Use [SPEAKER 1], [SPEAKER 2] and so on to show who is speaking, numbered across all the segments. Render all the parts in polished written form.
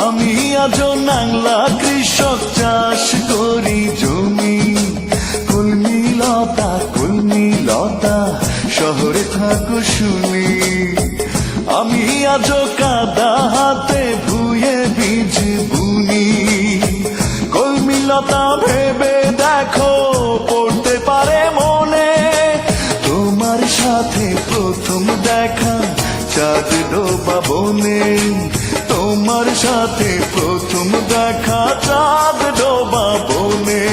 [SPEAKER 1] আমি আজও নাংলা কৃষক, চাষ করি জমি। কলমিলতা শহরে থাকো শুনি। আমি আজও কাদা হাতে ভুয়ে বীজ বুনি। কলমিলতা ভেবে দেখো পড়তে পারে মনে, তোমার সাথে প্রথম দেখা চাঁদ ডোবা বনে। তোমার সাথে প্রথম দেখা চাঁদ ডোবা বনে।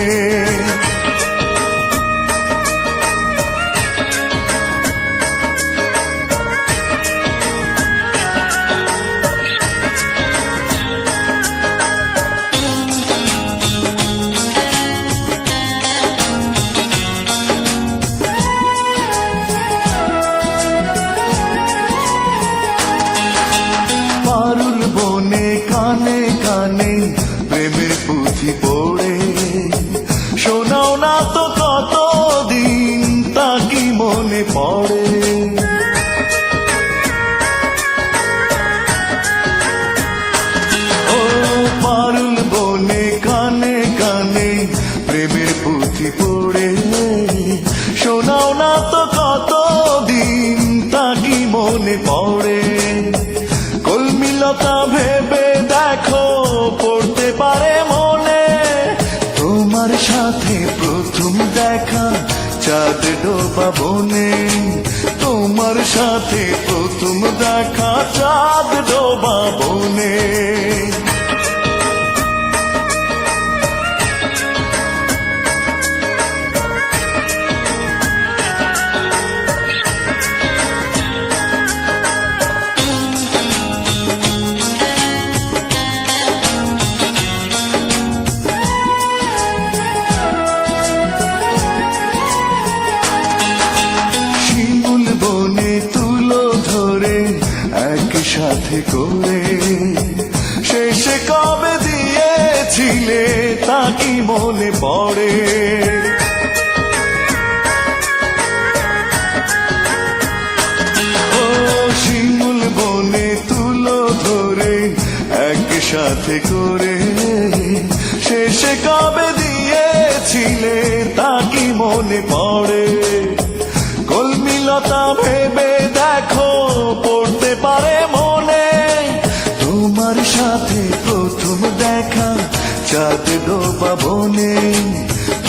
[SPEAKER 1] পারুল বনে কানে কানে প্রেমের পুঁথি পড়ে, শোনাও না তো কতদিন তা কি মনে পড়ে। ও পারুল বনে কানে কানে প্রেমের পুঁথি পড়ে, শোনাও না তো কতদিন তা কি মনে পড়ে। কলমিলতা ভেবে দেখো পড়তে পারে মনে, তোমার সাথে প্রথম দেখা চাঁদ ডোবা বনে। তোমার সাথে প্রথম দেখা চাঁদ ডোবা বনে। সাথে করে শেষে কবে দিয়েছিলে তা কি মনে পড়ে। ও শিমুল বনে তুলো ধরে একসাথে করে শেষে কবে দিয়েছিলে তা কি মনে পড়ে। কলমিলতা ভেবে দেখো পড়তে পারে মনে, তোমার সাথে প্রথম দেখা চাঁদ ডোবা বনে।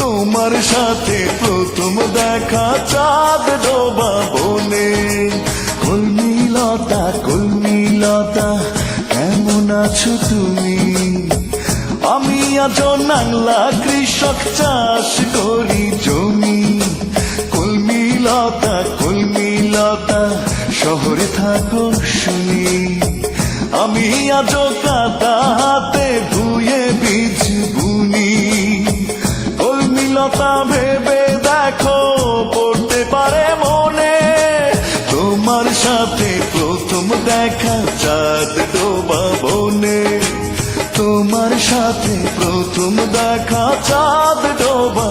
[SPEAKER 1] তোমার সাথে প্রথম দেখা চাঁদ ডোবা বনে। কলমিলতা কেমন আছো তুমি? আমি আজও নাংলা কৃষক, চাষ করি জমি। কলমিলতা শহরে থাকো শুনি। আমি আজও কাদা হাতে ভুয়ে বীজ বুনি। কলমিলতা ভেবে দেখো পড়তে পারে মনে, তোমার সাথে প্রথম দেখা চাঁদ ডোবা বনে। তোমার সাথে প্রথম দেখা চাঁদ ডোবা